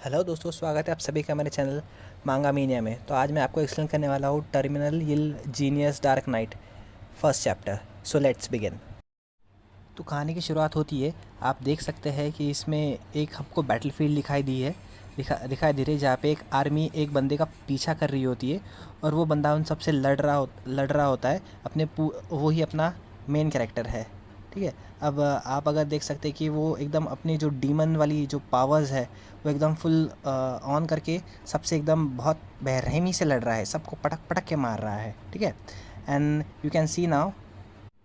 Hello दोस्तों, स्वागत है आप सभी का मेरे चैनल मांगा मीनिया में। तो आज मैं आपको एक्सप्लेन करने वाला हूँ terminal ill genius dark knight first chapter. So let's begin. तो कहानी की शुरुआत होती है। आप देख सकते हैं कि इसमें एक हमको बैटलफील्ड दिखाई दी है, दिखाई दे रही है, जहाँ पे एक आर्मी एक बंदे का पीछा कर रही होती है और वो बंदा उन सबसे लड़ रहा होता है। वो ही अपना मेन कैरेक्टर है। ठीक है। अब आप अगर देख सकते हैं कि वो एकदम अपनी जो डीमन वाली जो पावर्स है वो एकदम फुल ऑन करके सबसे एकदम बहुत बेरहमी से लड़ रहा है, सबको पटक पटक के मार रहा है। ठीक है। And you can see now.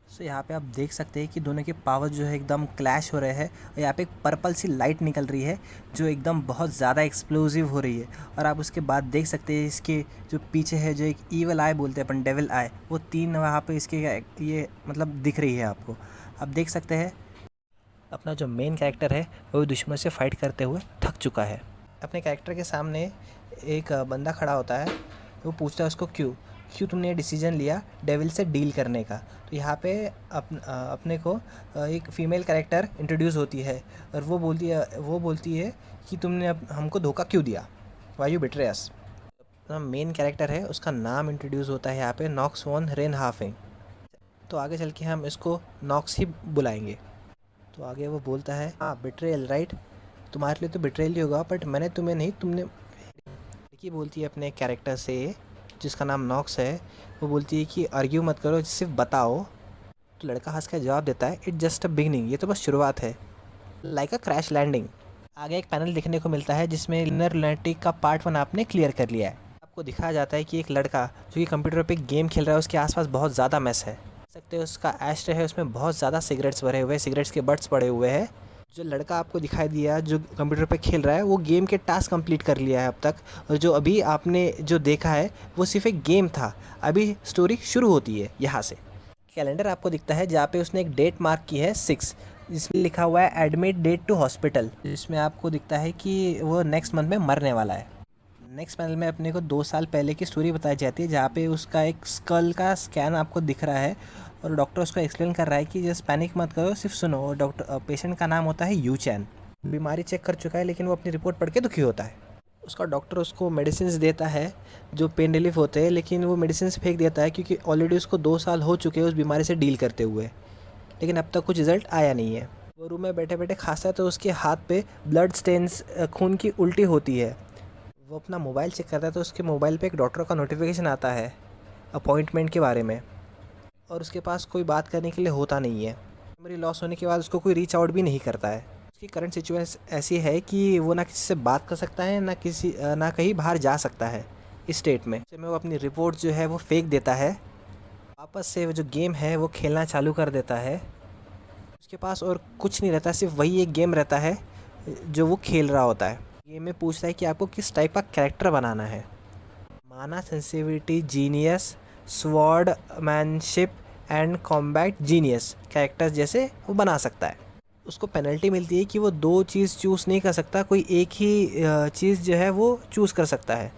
So यहाँ पे आप देख सकते हैं कि दोनों के पावर जो है एकदम क्लैश हो रहे हैं और यहाँ पे एक पर्पल सी लाइट निकल रही है जो एकदम बहुत ज़्यादा एक्सप्लोसिव हो रही है। और आप उसके बाद देख सकते हैं इसके जो पीछे है, जो एक ईवल आई बोलते हैं अपन, डेविल आई, वो तीन वहाँ पे इसके ये मतलब दिख रही है आपको। आप देख सकते हैं अपना जो मेन कैरेक्टर है वो दुश्मन से फाइट करते हुए थक चुका है। अपने कैरेक्टर के सामने एक बंदा खड़ा होता है। वो पूछता है उसको, क्यों क्यों तुमने ये डिसीजन लिया डेविल से डील करने का। तो यहाँ पे अपने को एक फ़ीमेल कैरेक्टर इंट्रोड्यूस होती है और वो बोलती है कि तुमने हमको धोखा क्यों दिया, why you betray us. Main character है उसका नाम इंट्रोड्यूस होता है यहाँ पे, नॉक्स वॉन रेन हाफिंग। तो आगे चल के हम इसको नॉक्स ही बुलाएंगे। तो आगे वो बोलता है, हाँ बिट्रेयल राइट, तुम्हारे लिए तो बिट्रेयल ही होगा, बट मैंने तुम्हें नहीं, तुमने। लड़की बोलती है अपने कैरेक्टर से जिसका नाम नॉक्स है, वो बोलती है कि आर्ग्यू मत करो, सिर्फ बताओ। तो लड़का हंस कर जवाब देता है, इट्स जस्ट अ बिगनिंग, ये तो बस शुरुआत है, लाइक अ क्रैश लैंडिंग। आगे एक पैनल देखने को मिलता है जिसमें लिनियर लुनेटिक का पार्ट 1 आपने क्लियर कर लिया है। आपको दिखाया जाता है कि एक लड़का जो कि कंप्यूटर पे गेम खेल रहा है, उसके आसपास बहुत ज़्यादा मैस है। देख सकते हो उसका एश है, उसमें बहुत ज़्यादा सिगरेट्स भरे हुए हैं, सिगरेट्स के बट्स पड़े हुए हैं। जो लड़का आपको दिखाई दिया जो कंप्यूटर पे खेल रहा है, वो गेम के टास्क कंप्लीट कर लिया है अब तक। और जो अभी आपने जो देखा है वो सिर्फ एक गेम था, अभी स्टोरी शुरू होती है यहाँ से। कैलेंडर आपको दिखता है जहाँ पे उसने एक डेट मार्क की है 6, जिसमें लिखा हुआ है एडमिट डेट टू हॉस्पिटल, जिसमें आपको दिखता है कि वो नेक्स्ट मंथ में मरने वाला है। नेक्स्ट पैनल में अपने को 2 साल पहले की स्टोरी बताई जाती है जहाँ पे उसका एक स्कल का स्कैन आपको दिख रहा है और डॉक्टर उसको एक्सप्लेन कर रहा है कि जस्ट पैनिक मत करो, सिर्फ सुनो। डॉक्टर पेशेंट का नाम होता है यू चैन। बीमारी चेक कर चुका है लेकिन वो अपनी रिपोर्ट पढ़ के दुखी होता है। उसका डॉक्टर उसको मेडिसिन देता है जो पेन रिलीफ होते हैं, लेकिन वो मेडिसिन फेंक देता है क्योंकि ऑलरेडी उसको 2 साल हो चुके हैं उस बीमारी से डील करते हुए, लेकिन अब तक कुछ रिजल्ट आया नहीं है। वो रूम में बैठे बैठे खांसता है तो उसके हाथ पे ब्लड स्टेन्स, खून की उल्टी होती है। वो अपना मोबाइल चेक करता है तो उसके मोबाइल पे एक डॉक्टर का नोटिफिकेशन आता है अपॉइंटमेंट के बारे में, और उसके पास कोई बात करने के लिए होता नहीं है। मेमोरी लॉस होने के बाद उसको कोई रीच आउट भी नहीं करता है। उसकी करंट सिचुएशन ऐसी है कि वो ना किसी से बात कर सकता है, ना कहीं बाहर जा सकता है इस स्टेट में। ऐसे में वो अपनी रिपोर्ट जो है वो फेंक देता है, वापस से वो जो गेम है वो खेलना चालू कर देता है। उसके पास और कुछ नहीं रहता, सिर्फ वही एक गेम रहता है जो वो खेल रहा होता है। गेम में पूछता है कि आपको किस टाइप का कैरेक्टर बनाना है। माना sensitivity genius, sword manship and combat genius characters जैसे वो बना सकता है। उसको पेनल्टी मिलती है कि वो दो चीज़ चूज़ नहीं कर सकता, कोई एक ही चीज़ जो है वो चूज़ कर सकता है।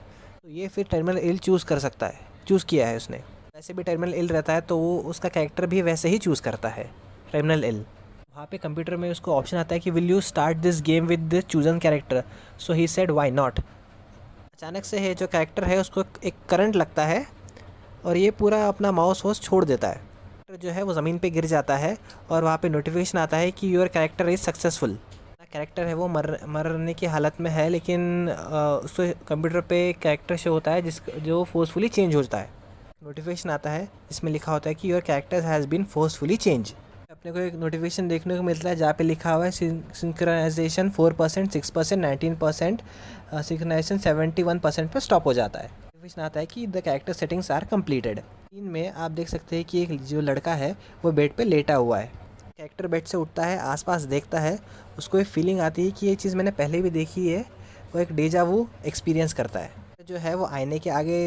तो ये फिर टर्मिनल इल चूज़ कर सकता है, चूज़ किया है उसने। वैसे भी टर्मिनल इल रहता है तो वो उसका कैरेक्टर भी वैसे ही चूज़ करता है, टर्मिनल इल। वहाँ पे कंप्यूटर में उसको ऑप्शन आता है कि will you start this game with the chosen character, so he said why not. अचानक से है जो कैरेक्टर है उसको एक करंट लगता है और ये पूरा अपना माउस वॉस छोड़ देता है। कैरेक्टर जो है वो ज़मीन पे गिर जाता है और वहाँ पे नोटिफिकेशन आता है कि your character is successful. Character है वो मरने की हालत में है, लेकिन उसको कंप्यूटर पे कैरेक्टर शो होता है जो फोर्सफुली चेंज होता है। नोटिफिकेशन आता है जिसमें लिखा होता है कि your character has been forcefully change. अपने को एक नोटिफिकेशन देखने को मिलता है जहाँ पे लिखा हुआ है सिंक्रोनाइजेशन 4%, 6%, 19%, सिंक्रोनाइजेशन 71% पर स्टॉप हो जाता है। नोटिफिकेशन आता है कि the character settings are completed. Scene में आप देख सकते हैं कि एक जो लड़का है वो बेड पे लेटा हुआ है। कैरेक्टर बेड से उठता है, आसपास देखता है, उसको एक फीलिंग आती है कि ये चीज़ मैंने पहले भी देखी है। वो एक डेजा वू एक्सपीरियंस करता है। जो है वो आईने के आगे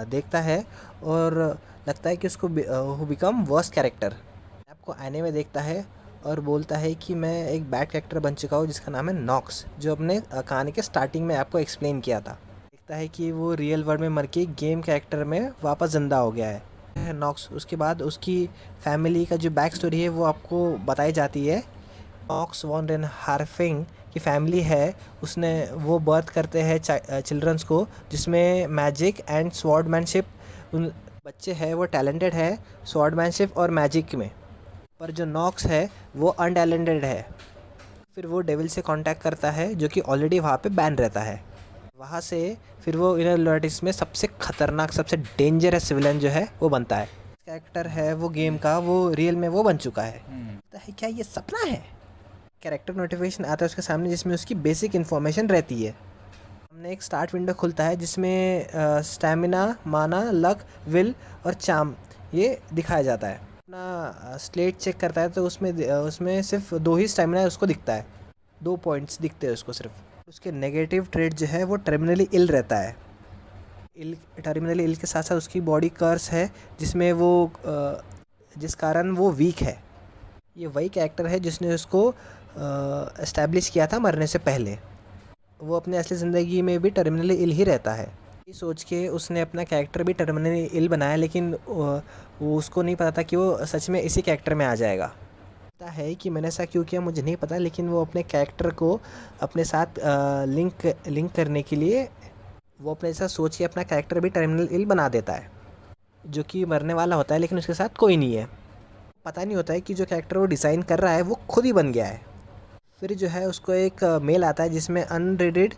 देखता है और लगता है कि उसको वो बिकम वर्स्ट कैरेक्टर। आपको आईने में देखता है और बोलता है कि मैं एक बैड कैरेक्टर बन चुका हूँ जिसका नाम है नॉक्स, जो अपने कहानी के स्टार्टिंग में आपको एक्सप्लेन किया था। देखता है कि वो रियल वर्ल्ड में मर के गेम कैरेक्टर में वापस ज़िंदा हो गया है नॉक्स। उसके बाद उसकी फैमिली का जो बैक स्टोरी है वो आपको बताई जाती है। नॉक्स वॉन रेन हार्फिंग कि फैमिली है, उसने वो बर्थ करते हैं चिल्ड्रंस को जिसमें मैजिक एंड स्वॉर्डमैनशिप, उन बच्चे हैं वो टैलेंटेड है स्वॉर्डमैनशिप और मैजिक में, पर जो नॉक्स है वो अनटैलेंटेड है। फिर वो डेविल से कांटेक्ट करता है जो कि ऑलरेडी वहाँ पे बैन रहता है। वहाँ से फिर वो इनर लॉयल्टीज में सबसे खतरनाक, सबसे डेंजरस विलन जो है वो बनता है। कैरेक्टर है वो गेम का, वो रियल में वो बन चुका है। तो है क्या ये सपना है? कैरेक्टर नोटिफिकेशन आता है उसके सामने जिसमें उसकी बेसिक इन्फॉर्मेशन रहती है। हमने एक स्टार्ट विंडो खुलता है जिसमें स्टैमिना, माना, लक, विल और चार्म ये दिखाया जाता है। अपना स्लेट चेक करता है तो उसमें सिर्फ 2 ही स्टैमिना उसको दिखता है, 2 पॉइंट्स दिखते हैं उसको सिर्फ। उसके नेगेटिव ट्रेड जो है वो टर्मिनली इल रहता है। टर्मिनली इल के साथ साथ उसकी बॉडी कर्स है जिसमें वो जिस कारण वो वीक है। ये वही कैरेक्टर है जिसने उसको एस्टैब्लिश किया था मरने से पहले। वो अपने असली ज़िंदगी में भी टर्मिनली इल ही रहता है। ये सोच के उसने अपना कैरेक्टर भी टर्मिनली इल बनाया, लेकिन वो उसको नहीं पता था कि वो सच में इसी कैरेक्टर में आ जाएगा। पता है कि मैंने ऐसा क्यों किया मुझे नहीं पता, लेकिन वो अपने कैरेक्टर को अपने साथ लिंक करने के लिए वो अपने साथ सोच के अपना कैरेक्टर भी टर्मिनल इल बना देता है, जो कि मरने वाला होता है लेकिन उसके साथ कोई नहीं है। पता नहीं होता है कि जो कैरेक्टर वो डिज़ाइन कर रहा है वो खुद ही बन गया है। फिर जो है उसको एक मेल आता है जिसमें अनरीडेड,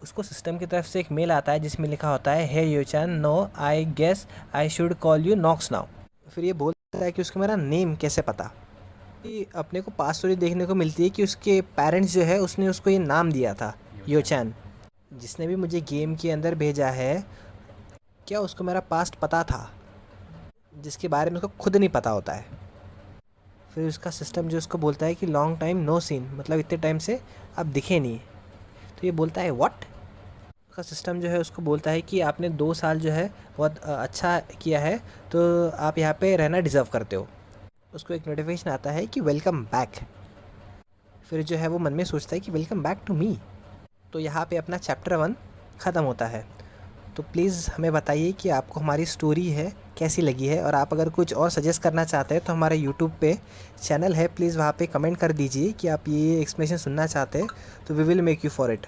उसको सिस्टम की तरफ से एक मेल आता है जिसमें लिखा होता है hey Yuchan, no I guess I should call you Knox now. फिर ये बोलता है कि उसको मेरा नेम कैसे पता। कि अपने को पास स्टोरी देखने को मिलती है कि उसके पेरेंट्स जो है उसने उसको ये नाम दिया था यूचान। जिसने भी मुझे गेम के अंदर भेजा है, क्या उसको मेरा पास्ट पता था जिसके बारे में उसको खुद नहीं पता होता है। फिर उसका सिस्टम जो उसको बोलता है कि लॉन्ग टाइम नो सीन, मतलब इतने टाइम से आप दिखे नहीं। तो ये बोलता है व्हाट। उसका सिस्टम जो है उसको बोलता है कि आपने 2 साल जो है बहुत अच्छा किया है, तो आप यहाँ पे रहना डिज़र्व करते हो। उसको एक नोटिफिकेशन आता है कि वेलकम बैक। फिर जो है वो मन में सोचता है कि वेलकम बैक टू मी। तो यहाँ पे अपना चैप्टर 1 ख़त्म होता है। तो प्लीज़ हमें बताइए कि आपको हमारी स्टोरी है कैसी लगी है, और आप अगर कुछ और सजेस्ट करना चाहते हैं तो हमारे यूट्यूब पे चैनल है, प्लीज़ वहाँ पे कमेंट कर दीजिए कि आप ये एक्सप्लेनेशन सुनना चाहते हैं, तो we will make you for it.